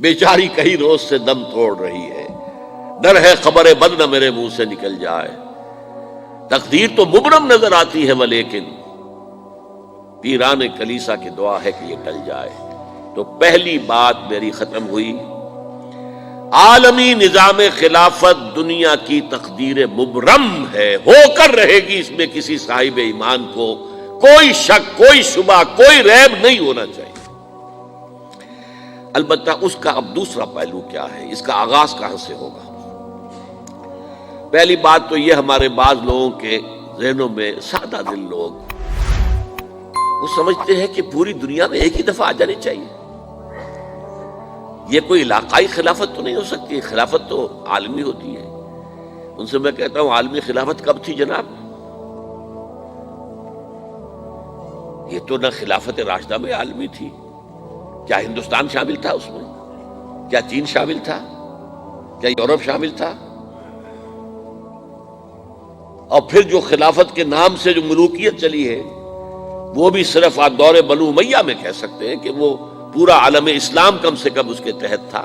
بیچاری کئی روز سے دم توڑ رہی ہے، ڈر ہے خبر بد نہ میرے منہ سے نکل جائے، تقدیر تو مبرم نظر آتی ہے ولیکن پیران کلیسا کی دعا ہے کہ یہ ٹل جائے۔ تو پہلی بات میری ختم ہوئی، عالمی نظام خلافت دنیا کی تقدیر مبرم ہے، ہو کر رہے گی، اس میں کسی صاحب ایمان کو کوئی شک، کوئی شبہ، کوئی ریب نہیں ہونا چاہیے۔ البتہ اس کا اب دوسرا پہلو کیا ہے، اس کا آغاز کہاں سے ہوگا؟ پہلی بات تو یہ، ہمارے بعض لوگوں کے ذہنوں میں، سادہ دل لوگ وہ سمجھتے ہیں کہ پوری دنیا میں ایک ہی دفعہ آ جانی چاہیے، یہ کوئی علاقائی خلافت تو نہیں ہو سکتی، خلافت تو عالمی ہوتی ہے۔ ان سے میں کہتا ہوں عالمی خلافت کب تھی جناب؟ یہ تو نہ خلافت راشدہ میں عالمی تھی، کیا ہندوستان شامل تھا اس میں؟ کیا چین شامل تھا؟ کیا یورپ شامل تھا؟ اور پھر جو خلافت کے نام سے جو ملوکیت چلی ہے وہ بھی صرف آپ دور بنو امیہ میں کہہ سکتے ہیں کہ وہ پورا عالم اسلام کم سے کم اس کے تحت تھا۔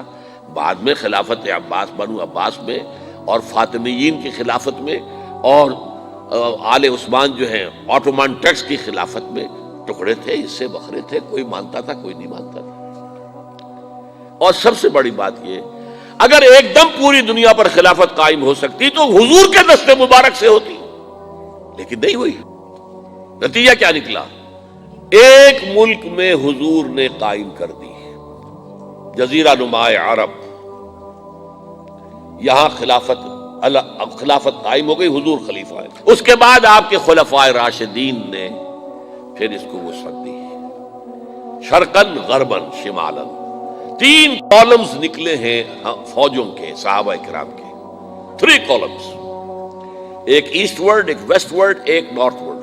بعد میں خلافت عباس، بنو عباس میں اور فاطمیین کی خلافت میں اور آل عثمان جو ہیں آٹومان ٹرکس کی خلافت میں ٹکڑے تھے، حصے بکھرے تھے، کوئی مانتا تھا کوئی نہیں مانتا تھا۔ اور سب سے بڑی بات یہ، اگر ایک دم پوری دنیا پر خلافت قائم ہو سکتی تو حضور کے دست مبارک سے ہوتی، لیکن نہیں ہوئی۔ نتیجہ کیا نکلا؟ ایک ملک میں حضور نے قائم کر دی، جزیرہ نما عرب، یہاں خلافت قائم ہو گئی، حضور خلیفہ ہے۔ اس کے بعد آپ کے خلفائے راشدین نے پھر اس کو وسعت دی، شرقاً غرباً شمالاً، 3 کالمز نکلے ہیں فوجوں کے، صحابہ کرام کے، 3 کالمز، ایک ایسٹ ورڈ، ایک ویسٹ ورڈ، ایک نارتھ ورڈ۔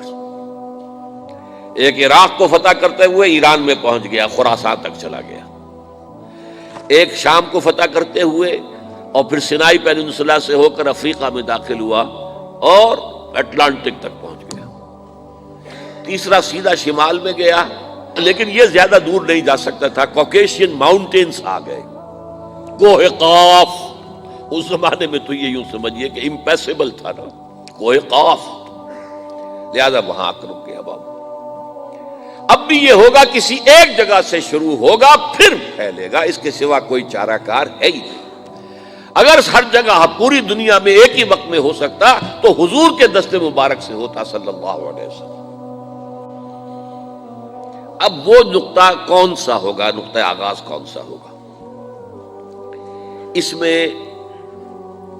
ایک عراق کو فتح کرتے ہوئے ایران میں پہنچ گیا، خراسان تک چلا گیا، ایک شام کو فتح کرتے ہوئے اور پھر سینائی پیننسولا سے ہو کر افریقہ میں داخل ہوا اور اٹلانٹک تک پہنچ گیا، تیسرا سیدھا شمال میں گیا، لیکن یہ زیادہ دور نہیں جا سکتا تھا، کوکیشین ماؤنٹینز آ گئے، کوہ قاف، اس زمانے میں تو یہ یوں سمجھیے کہ امپیسیبل تھا نا کوہ قاف، لہذا وہاں آ کر رک گیا بابا۔ اب بھی یہ ہوگا، کسی ایک جگہ سے شروع ہوگا پھر پھیلے گا، اس کے سوا کوئی چارہ کار ہے ہی نہیں۔ اگر ہر جگہ پوری دنیا میں ایک ہی وقت میں ہو سکتا تو حضور کے دست مبارک سے ہوتا صلی اللہ علیہ وسلم۔ اب وہ نقطہ کون سا ہوگا، نقطہ آغاز کون سا ہوگا؟ اس میں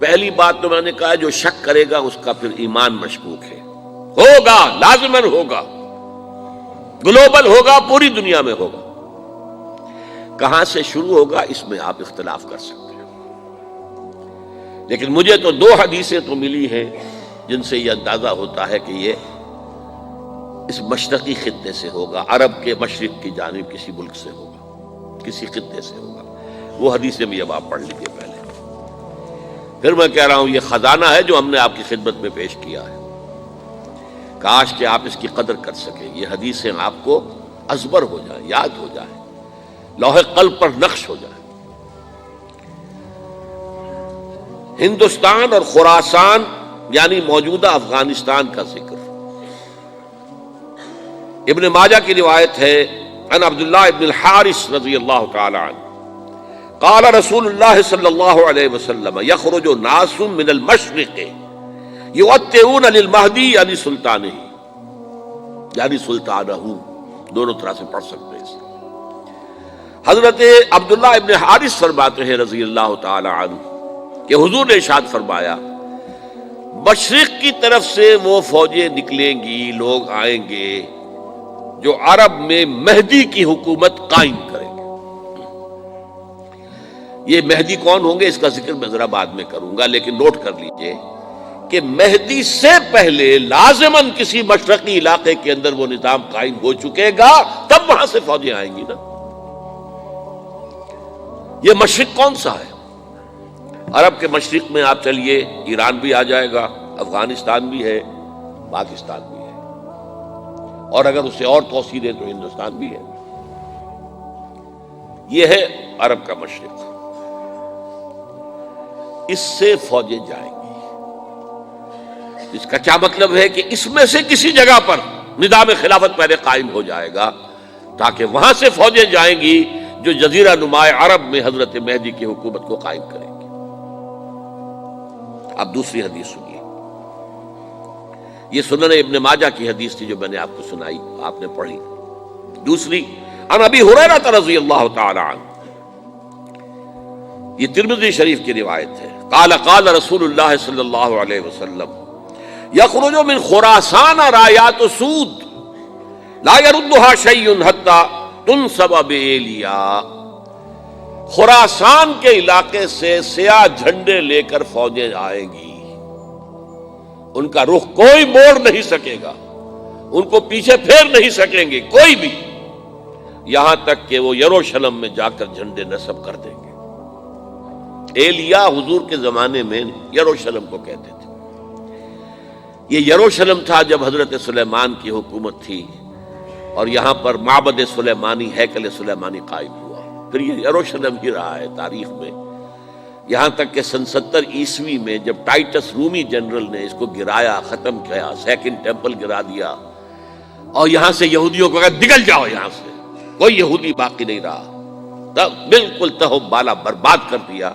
پہلی بات تو میں نے کہا، جو شک کرے گا اس کا پھر ایمان مشکوک ہے، ہوگا، لازماً ہوگا، گلوبل ہوگا، پوری دنیا میں ہوگا۔ کہاں سے شروع ہوگا اس میں آپ اختلاف کر سکتے ہیں، لیکن مجھے تو 2 حدیثیں تو ملی ہیں جن سے یہ اندازہ ہوتا ہے کہ یہ اس مشرقی خطے سے ہوگا، عرب کے مشرق کی جانب کسی ملک سے ہوگا، کسی خطے سے ہوگا۔ وہ حدیثیں بھی اب آپ پڑھ لیجیے پہلے، پھر میں کہہ رہا ہوں یہ خزانہ ہے جو ہم نے آپ کی خدمت میں پیش کیا ہے، کاش کہ آپ اس کی قدر کر سکیں، یہ حدیثیں آپ کو ازبر ہو جائیں، یاد ہو جائیں، لوح قلب پر نقش ہو جائیں۔ ہندوستان اور خراسان یعنی موجودہ افغانستان کا ذکر ابن ماجہ کی روایت ہے، عن عبداللہ ابن الحارث رضی اللہ تعالی عنہ قال رسول اللہ صلی اللہ علیہ وسلم یخرج ناس من المشرق یؤتئون للمہدی یعنی سلطانہ، یعنی سلطانہ، دونوں طرح سے پڑھ سکتے ہیں۔ حضرت عبداللہ ابن حارث فرماتے ہیں رضی اللہ تعالی عنہ کہ حضور نے ارشاد فرمایا، مشرق کی طرف سے وہ فوجیں نکلیں گی، لوگ آئیں گے جو عرب میں مہدی کی حکومت قائم کریں گے۔ یہ مہدی کون ہوں گے اس کا ذکر میں ذرا بعد میں کروں گا، لیکن نوٹ کر لیجئے کہ مہدی سے پہلے لازماً کسی مشرقی علاقے کے اندر وہ نظام قائم ہو چکے گا، تب وہاں سے فوجیں آئیں گی نا۔ یہ مشرق کون سا ہے؟ عرب کے مشرق میں آپ چلیے، ایران بھی آ جائے گا، افغانستان بھی ہے، پاکستان بھی ہے، اور اگر اسے اور توسیع دیں تو ہندوستان بھی ہے۔ یہ ہے عرب کا مشرق، اس سے فوجیں جائیں گی۔ اس کا کیا مطلب ہے کہ اس میں سے کسی جگہ پر نظام خلافت پہلے قائم ہو جائے گا، تاکہ وہاں سے فوجیں جائیں گی جو جزیرہ نما عرب میں حضرت مہدی کی حکومت کو قائم کریں گی۔ اب دوسری حدیث سنیے، یہ سنن ابن ماجہ کی حدیث تھی جو میں نے آپ کو سنائی، آپ نے پڑھی۔ دوسری، عن ابی ہریرہ رضی اللہ تعالی عنہ، یہ ترمذی شریف کی روایت ہے، قال قال رسول اللہ صلی اللہ علیہ وسلم یخرج من خراسان رایات سود لا يردها شیء حتی تنصب بإیلیا، خراسان کے علاقے سے سیاہ جھنڈے لے کر فوجیں آئیں گی، ان کا رخ کوئی موڑ نہیں سکے گا، ان کو پیچھے پھیر نہیں سکیں گے کوئی بھی، یہاں تک کہ وہ یروشلم میں جا کر جھنڈے نصب کر دیں گے۔ ایلیا حضور کے زمانے میں یروشلم کو کہتے تھے۔ یہ یروشلم تھا جب حضرت سلیمان کی حکومت تھی، اور یہاں پر معبد سلیمانی، ہیکل سلیمانی قائم ہوا، پھر یہ یروشلم ہی رہا ہے تاریخ میں، یہاں تک کہ سن 70 عیسوی میں جب ٹائٹس رومی جنرل نے اس کو گرایا، ختم کیا، سیکنڈ ٹیمپل گرا دیا، اور یہاں سے یہودیوں کو کہا نکل جاؤ یہاں سے، کوئی یہودی باقی نہیں رہا، بالکل تہو بالا برباد کر دیا۔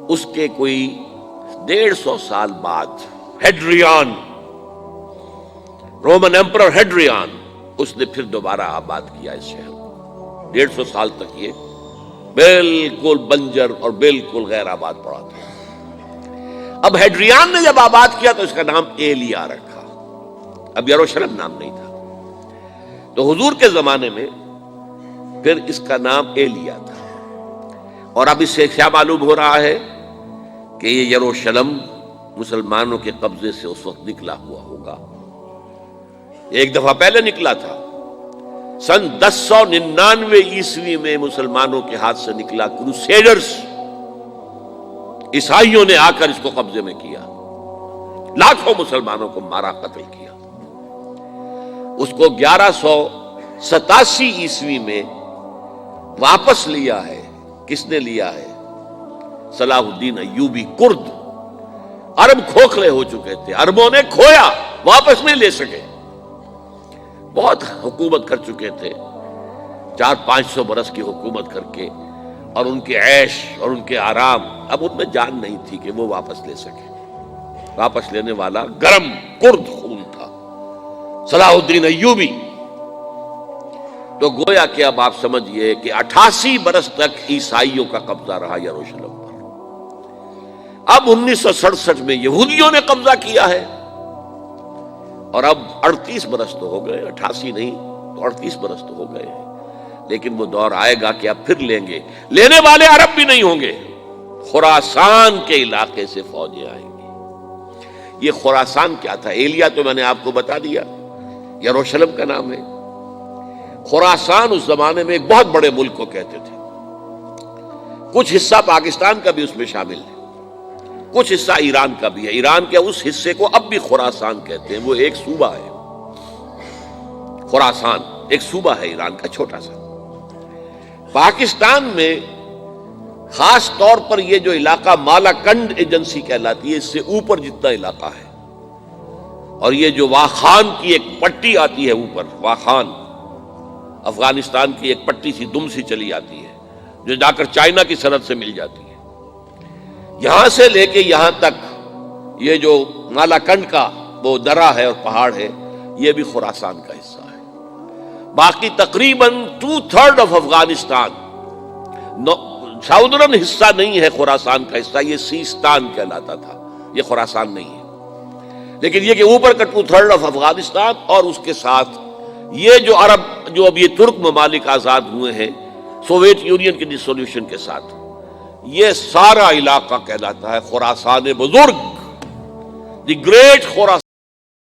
اس کے کوئی 150 سال بعد ہیڈریان، رومن ایمپرر ہیڈریان، اس نے پھر دوبارہ آباد کیا اس شہر کو۔ 150 سال تک یہ بالکل بنجر اور بالکل غیر آباد پڑا تھا۔ اب ہیڈریان نے جب آباد کیا تو اس کا نام ایلیا رکھا، اب یروشلم نام نہیں تھا۔ تو حضور کے زمانے میں پھر اس کا نام ایلیا تھا، اور اب اس سے کیا معلوم ہو رہا ہے کہ یہ یروشلم مسلمانوں کے قبضے سے اس وقت نکلا ہوا ہوگا۔ ایک دفعہ پہلے نکلا تھا، سن 1099 عیسوی میں مسلمانوں کے ہاتھ سے نکلا، کروسیڈرز، عیسائیوں نے آ کر اس کو قبضے میں کیا، لاکھوں مسلمانوں کو مارا، قتل کیا۔ اس کو 1187 عیسوی میں واپس لیا ہے۔ کس نے لیا ہے؟ صلاح الدین ایوبی، کرد۔ عرب کھوکھلے ہو چکے تھے، عربوں نے کھویا، واپس نہیں لے سکے، بہت حکومت کر چکے تھے، 400-500 برس کی حکومت کر کے، اور ان کے عیش اور ان کے آرام، اب ان میں جان نہیں تھی کہ وہ واپس لے سکے۔ واپس لینے والا گرم کرد خون تھا، صلاح الدین ایوبی۔ تو گویا کہ اب آپ سمجھئے کہ 88 برس تک عیسائیوں کا قبضہ رہا یروشلم پر۔ اب 1967 میں یہودیوں نے قبضہ کیا ہے، اور اب 38 برس تو ہو گئے، 88 نہیں تو 38 برس تو ہو گئے ہیں، لیکن وہ دور آئے گا کہ اب پھر لیں گے، لینے والے عرب بھی نہیں ہوں گے، خراسان کے علاقے سے فوجیں آئیں گی۔ یہ خراسان کیا تھا؟ ایلیا تو میں نے آپ کو بتا دیا، یروشلم کا نام ہے۔ خراسان اس زمانے میں ایک بہت بڑے ملک کو کہتے تھے، کچھ حصہ پاکستان کا بھی اس میں شامل ہے، کچھ حصہ ایران کا بھی ہے۔ ایران کے اس حصے کو اب بھی خراسان کہتے ہیں، وہ ایک صوبہ ہے، خراسان ایک صوبہ ہے ایران کا چھوٹا سا۔ پاکستان میں خاص طور پر یہ جو علاقہ مالاکنڈ ایجنسی کہلاتی ہے، اس سے اوپر جتنا علاقہ ہے، اور یہ جو واخان کی ایک پٹی آتی ہے اوپر، واخان افغانستان کی ایک پٹی سی دم سی چلی آتی ہے جو جا کر چائنا کی سرحد سے مل جاتی ہے، یہاں سے لے کے یہاں تک یہ جو مالاکنڈ کا وہ درہ ہے اور پہاڑ ہے، یہ بھی خراسان کا حصہ ہے۔ باقی تقریباً 2/3 آف افغانستان، ساؤدرن حصہ نہیں ہے خراسان کا حصہ، یہ سیستان کہلاتا تھا، یہ خراسان نہیں ہے، لیکن یہ کہ اوپر کا 2/3 آف افغانستان، اور اس کے ساتھ یہ جو عرب، جو اب یہ ترک ممالک آزاد ہوئے ہیں سوویت یونین کی ڈسولوشن کے ساتھ، یہ سارا علاقہ کہلاتا ہے خراسان بزرگ، دی گریٹ خراسان۔